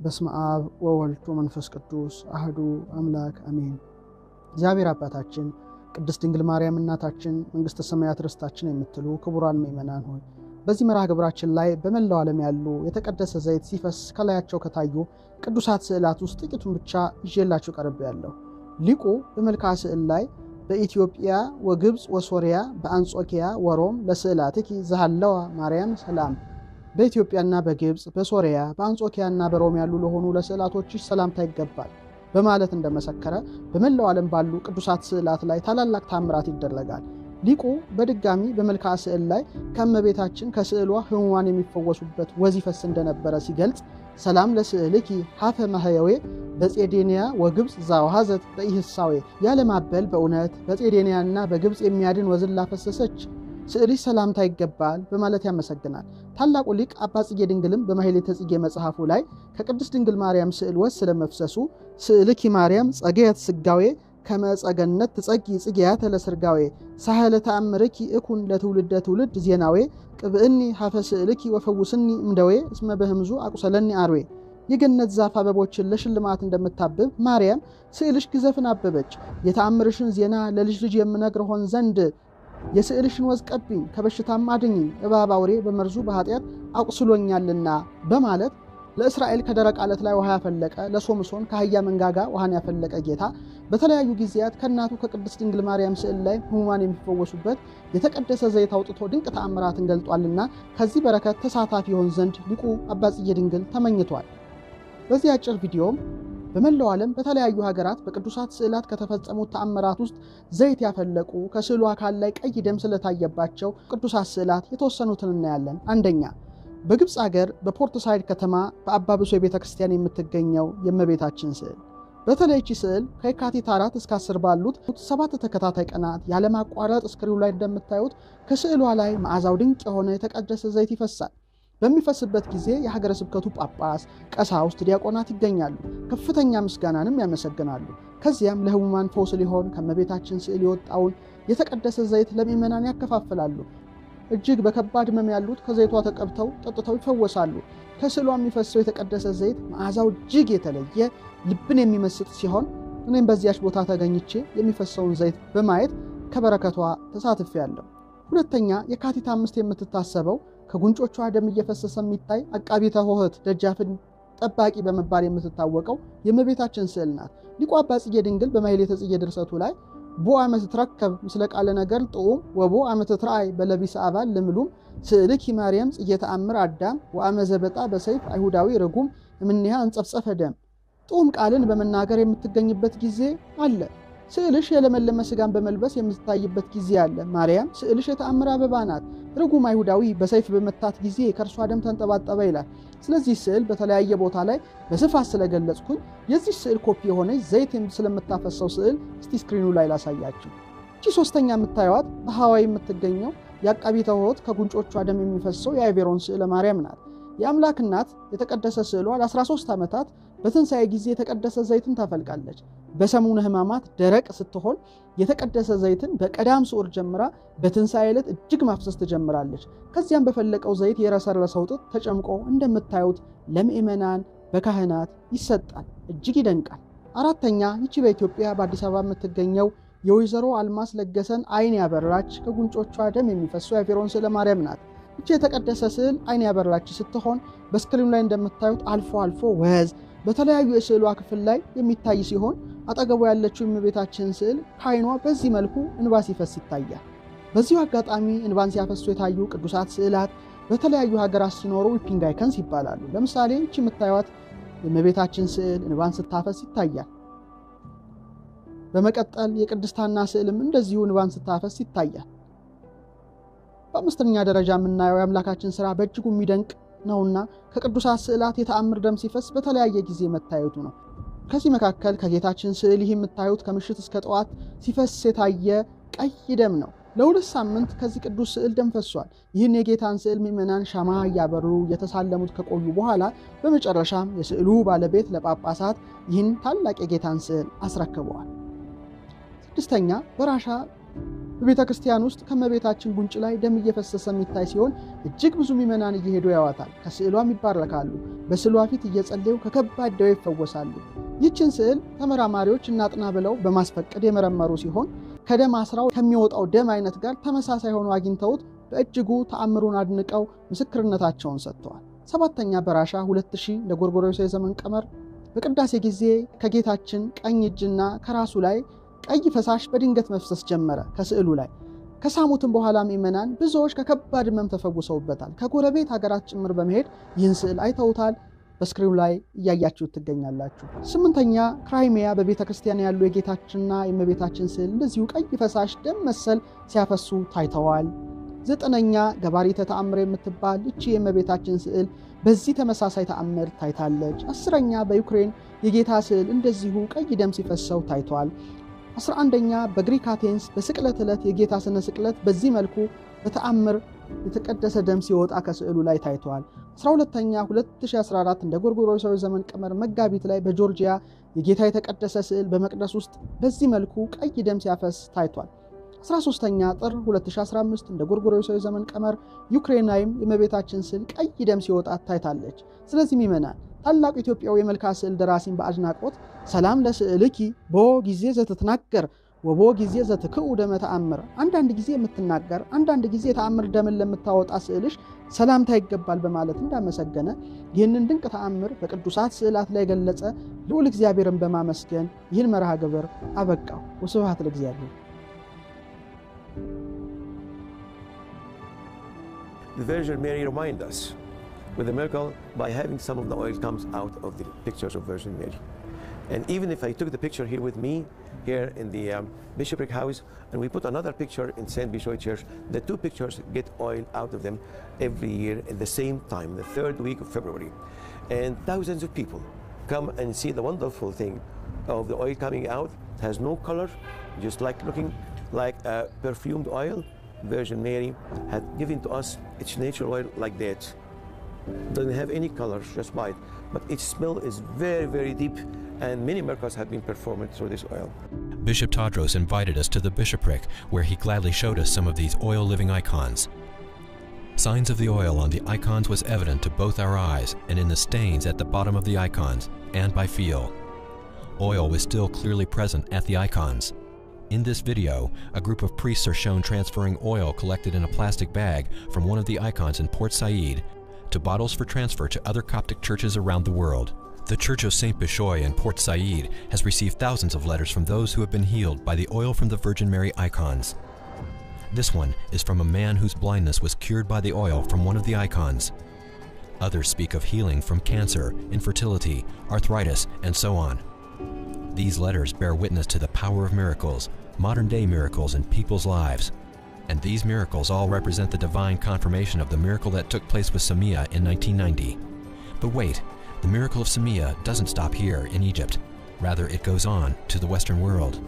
በስመ አብ ወወልድ ወመንፈስ ቅዱስ አሐዱ አምላክ አሜን። እግዚአብሔር አባታችን ቅድስት ድንግል ማርያም እናታችን መንግሥተ ሰማያት ርስታችን የምትሉ ክቡራን ምእመናን ሆይ በዚህ መርሃ ግብራችን ላይ በመላው ዓለም ያሉ የተቀደሰ ዘይት ሲፈስ ከላያቸው ከታዩ ቅዱሳት ስዕላት ውስጥ ጥቂቱን ብቻ ይዤላችሁ ቀርቤያለሁ። ሊቁ በመልክዓ ስዕል ላይ በኢትዮጵያ ወግብጽ ወሶሪያ በአንጾኪያ ወሮም ለስዕላትኪ ዘሃለዋ ማርያም ሰላም፣ በኢትዮጵያና በግብጽ በሶሪያ በአንጾኪያና በሮም ያሉ ለሆኑ ለስዕላቶችሽ ሰላምታ ይገባል በማለት እንደመሰከረ በመላው ዓለም ባሉ ቅዱሳት ስዕላት ላይ ታላላቅ ታምራት ይደረጋል። ሊቁ በድጋሚ በመልክዓ ስዕል ላይ ከእመቤታችን ከስዕሏ ሕሙማን የሚፈወሱበት ወዝ ይፈስ እንደነበረ ሲገልጽ ሰላም ለስዕልኪ ሀፈ ማህየዌ በጼዴንያ ወግብጽ ዛውሃዘት በኢህሳዌ ያለማበል በእውነት በጼዴንያና በግብጽ የሚያድን ወዝን ላፈሰሰች ስዕልሽ ሰላምታ ይገባል በማለት ያመሰግናል። ታላቁ ሊቅ አባ ጽጌ ድንግልም በማኅሌተ ጽጌ መጽሐፉ ላይ ከቅድስት ድንግል ማርያም ስዕል ወዝ ስለመፍሰሱ ስዕልኪ ማርያም ጸገየት ስጋዌ ከመጸገነት ትጸጊ ጽጌያተ ለስርጋዌ ሳህለ ተአምርኪ እኩን ለትውልደ ትውልድ ዜናዌ ቅብእኒ ሀፈ ስዕልኪ ወፈውስኒ እምደዌ እስመ በህምዙ አቁሰለኒ አርዌ። የገነት ዛፍ አበቦችን ለሽልማት እንደምታብብ ማርያም ስዕልሽ ግዘፍን አበበች። የተአምርሽን ዜና ለልጅ ልጅ የምነግር ሆን ዘንድ የስዕልሽን ወዝ ቀቢኝ ከበሽታም አድኝኝ እባብ አውሬ በመርዙ በኃጢአት አቁስሎኛልና በማለት ለእስራኤል ከደረቅ ዓለት ላይ ውሃ ያፈለቀ ለሶምሶን ከአህያ መንጋጋ ውሃን ያፈለቀ ጌታ በተለያዩ ጊዜያት ከእናቱ ከቅድስት ድንግል ማርያም ስዕል ላይ ሕሙማን የሚፈወሱበት የተቀደሰ ዘይት አውጥቶ ድንቅ ተአምራትን ገልጧልና ከዚህ በረከት ተሳታፊ ይሆን ዘንድ ሊቁ አባ ጽጌ ድንግል ተመኝቷል። በዚህ አጭር ቪዲዮም በመላው ዓለም በተለያዩ ሀገራት በቅዱሳት ስዕላት ከተፈጸሙት ተአምራት ውስጥ ዘይት ያፈለቁ ከስዕሉ አካል ላይ ቀይ ደም ስለታየባቸው ቅዱሳት ስዕላት የተወሰኑትን እናያለን። አንደኛ፣ በግብፅ ሀገር በፖርት ሳይድ ከተማ በአባ ብሶ ቤተ ክርስቲያን የምትገኘው የእመቤታችን ስዕል። በተለይቺ ስዕል ከየካቲት 4 እስከ 10 ባሉት 7 ተከታታይ ቀናት ያለማቋረጥ ስክሪኑ ላይ እንደምታዩት ከስዕሏ ላይ መዓዛው ድንቅ የሆነ የተቀደሰ ዘይት ይፈሳል። በሚፈስበት ጊዜ የሀገረ ስብከቱ ጳጳስ፣ ቀሳውስት፣ ዲያቆናት ይገኛሉ። ከፍተኛ ምስጋናንም ያመሰግናሉ። ከዚያም ለሕሙማን ፈውስ ሊሆን ከእመቤታችን ስዕል የወጣውን የተቀደሰ ዘይት ለምእመናን ያከፋፍላሉ። እጅግ በከባድ ሕመም ያሉት ከዘይቷ ተቀብተው ጠጥተው ይፈወሳሉ። ከስዕሏ የሚፈሰው የተቀደሰ ዘይት መዓዛው እጅግ የተለየ ልብን የሚመስጥ ሲሆን እኔም በዚያች ቦታ ተገኝቼ የሚፈሰውን ዘይት በማየት ከበረከቷ ተሳትፌያለሁ። ሁለተኛ፣ የካቲት 5 የምትታሰበው ከጉንጮቿ ደም እየፈሰሰ የሚታይ አቃቢተ ሆህት ደጃፍን ጠባቂ በመባል የምትታወቀው የእመቤታችን ስዕል ናት። ሊቁ አባ ጽጌ ድንግል በማኅሌተ ጽጌ ድርሰቱ ላይ ቦ ዓመት ትረከብ ምስለ ቃለ ነገር ጥዑም ወቦ ዓመት ትርአይ በለቢሰ አባል ልምሉም ስዕልኪ ማርያም ጽጌ ተአምር አዳም ወአመ ዘበጣ በሰይፍ አይሁዳዊ ርጉም እምኔሃ እንጸፍጸፈ ደም። ጥዑም ቃልን በመናገር የምትገኝበት ጊዜ አለ። ስዕልሽ የለመለመ ሥጋን በመልበስ የምትታይበት ጊዜ አለ። ማርያም ስዕልሽ የተአምር አበባ ናት። ርጉም አይሁዳዊ በሰይፍ በመታት ጊዜ ከእርሷ ደም ተንጠባጠበ ይላል። ስለዚህ ስዕል በተለያየ ቦታ ላይ በስፋት ስለገለጽኩኝ የዚህ ስዕል ኮፒ የሆነች ዘይት ስለምታፈሰው ስዕል እስቲ ስክሪኑ ላይ ላሳያችሁ። እቺ ሶስተኛ የምታዩት በሐዋይ የምትገኘው የአቃቢተ ሆህት ከጉንጮቿ ደም የሚፈሰው የአይቬሮን ስዕለ ማርያም ናት። የአምላክ እናት የተቀደሰ ስዕሏ ለ13 ዓመታት በትንሣኤ ጊዜ የተቀደሰ ዘይትን ታፈልቃለች። በሰሙነ ሕማማት ደረቅ ስትሆን የተቀደሰ ዘይትን በቀዳም ስዑር ጀምራ በትንሣኤ ዕለት እጅግ ማፍሰስ ትጀምራለች። ከዚያም በፈለቀው ዘይት የረሰረሰው ጥጥ ተጨምቆ እንደምታዩት ለምእመናን በካህናት ይሰጣል። እጅግ ይደንቃል። አራተኛ፣ ይቺ በኢትዮጵያ በአዲስ አበባ የምትገኘው የወይዘሮ አልማስ ለገሰን አይን ያበራች ከጉንጮቿ ደም የሚፈሰው የአይቬሮን ስዕለ ማርያም ናት። ይቺ የተቀደሰ ስዕል አይን ያበራች ስትሆን በስክሪኑ ላይ እንደምታዩት አልፎ አልፎ ወዝ በተለያዩ የስዕሏ ክፍል ላይ የሚታይ ሲሆን አጠገቡ ያለችው የእመቤታችን ስዕል ከዓይኗ በዚህ መልኩ እንባ ሲፈስ ይታያል። በዚሁ አጋጣሚ እንባን ሲያፈሱ የታዩ ቅዱሳት ስዕላት በተለያዩ ሀገራት ሲኖሩ ዊፒንግ አይከንስ ይባላሉ። ለምሳሌ ይቺ የምታዩት የእመቤታችን ስዕል እንባን ስታፈስ ይታያል። በመቀጠል የቅድስት ሐና ስዕልም እንደዚሁ እንባን ስታፈስ ይታያል። በአምስተኛ ደረጃ የምናየው የአምላካችን ሥራ በእጅጉ የሚደንቅ ነውና ከቅዱሳት ስዕላት የተአምር ደም ሲፈስ በተለያየ ጊዜ መታየቱ ነው። ከዚህ መካከል ከጌታችን ስዕል ይህ የምታዩት ከምሽት እስከ ጠዋት ሲፈስ የታየ ቀይ ደም ነው። ለ2 ሳምንት ከዚህ ቅዱስ ስዕል ደም ፈሷል። ይህን የጌታን ስዕል ምእመናን ሻማ እያበሩ እየተሳለሙት ከቆዩ በኋላ በመጨረሻም የስዕሉ ባለቤት ለጳጳሳት ይህን ታላቅ የጌታን ስዕል አስረክበዋል። ስድስተኛ፣ በራሻ በቤተ ክርስቲያን ውስጥ ከመቤታችን ጉንጭ ላይ ደም እየፈሰሰ የሚታይ ሲሆን እጅግ ብዙ ምዕመናን እየሄዱ ያዋታል። ከስዕሏም ይባረካሉ። በስዕሏ ፊት እየጸለዩ ከከባድ ደዌ ይፈወሳሉ። ይህችን ስዕል ተመራማሪዎች እናጥና ብለው በማስፈቀድ የመረመሩ ሲሆን ከደም አስራው ከሚወጣው ደም አይነት ጋር ተመሳሳይ ሆኖ አግኝተውት በእጅጉ ተአምሩን አድንቀው ምስክርነታቸውን ሰጥተዋል። ሰባተኛ በራሻ 2000 እንደ ጎርጎሮሳዊ ዘመን ቀመር በቅዳሴ ጊዜ ከጌታችን ቀኝ እጅና ከራሱ ላይ ቀይ ፈሳሽ በድንገት መፍሰስ ጀመረ ከስዕሉ ላይ። ከሳሙትም በኋላ ምዕመናን ብዙዎች ከከባድ ሕመም ተፈውሰውበታል። ከጎረቤት ሀገራት ጭምር በመሄድ ይህን ስዕል አይተውታል። በስክሪኑ ላይ እያያችሁት ትገኛላችሁ። ስምንተኛ ክራይሚያ በቤተ ክርስቲያን ያሉ የጌታችንና የእመቤታችን ስዕል እንደዚሁ ቀይ ፈሳሽ ደም መሰል ሲያፈሱ ታይተዋል። ዘጠነኛ ገባሪተ ተአምር የምትባል እቺ የእመቤታችን ስዕል በዚህ ተመሳሳይ ተአምር ታይታለች። 10ኛ በዩክሬን የጌታ ስዕል እንደዚሁ ቀይ ደም ሲፈሰው ታይቷል። 11ኛ በግሪክ አቴንስ በስቅለት ዕለት የጌታ ስነ ስቅለት በዚህ መልኩ በተአምር የተቀደሰ ደም ሲወጣ ከስዕሉ ላይ ታይቷል። 12ኛ 2014 እንደ ጎርጎሮሳዊ ዘመን ቀመር መጋቢት ላይ በጆርጂያ የጌታ የተቀደሰ ስዕል በመቅደስ ውስጥ በዚህ መልኩ ቀይ ደም ሲያፈስ ታይቷል። 13ኛ ጥር 2015 እንደ ጎርጎሮሳዊ ዘመን ቀመር ዩክሬን ላይም የእመቤታችን ስዕል ቀይ ደም ሲወጣ ታይታለች። ስለዚህም ይመናል ታላቁ ኢትዮጵያዊ የመልክዓ ስዕል ደራሲን በአድናቆት ሰላም ለስዕልኪ ቦ ጊዜ ዘትትናገር ወቦ ጊዜ ዘትክኡ ደመ ተአምር፣ አንዳንድ ጊዜ የምትናገር አንዳንድ ጊዜ ተአምር ደምን ለምታወጣ ስዕልሽ ሰላምታ ይገባል በማለት እንዳመሰገነ ይህንን ድንቅ ተአምር በቅዱሳት ስዕላት ላይ ገለጸ። ልዑል እግዚአብሔርን በማመስገን ይህን መርሃ ግብር አበቃው። ወስብሐት ለእግዚአብሔር። The Virgin Mary reminds us with a miracle by having some of the oil comes out of the pictures of Virgin Mary. And even if I took the picture here with me, here in the bishopric house, and we put another picture in St. Bishoy Church, the two pictures get oil out of them every year at the same time, the third week of February. And thousands of people come and see the wonderful thing of the oil coming out. It has no color, just like looking like a perfumed oil. Virgin Mary had given to us its natural oil like that. Doesn't have any color, just white, but its smell is very, very deep, and many miracles have been performed through this oil. Bishop Tadros invited us to the bishopric, where he gladly showed us some of these oil-living icons. Signs of the oil on the icons was evident to both our eyes and in the stains at the bottom of the icons, and by feel. Oil was still clearly present at the icons. In this video, a group of priests are shown transferring oil collected in a plastic bag from one of the icons in Port Said to bottles for transfer to other Coptic churches around the world. The Church of St. Bishoy in Port Said has received thousands of letters from those who have been healed by the oil from the Virgin Mary icons. This one is from a man whose blindness was cured by the oil from one of the icons. Others speak of healing from cancer, infertility, arthritis, and so on. These letters bear witness to the power of miracles, modern-day miracles in people's lives. And these miracles all represent the divine confirmation of the miracle that took place with Samia in 1990. But wait, the miracle of Samia doesn't stop here in Egypt. Rather, it goes on to the Western world.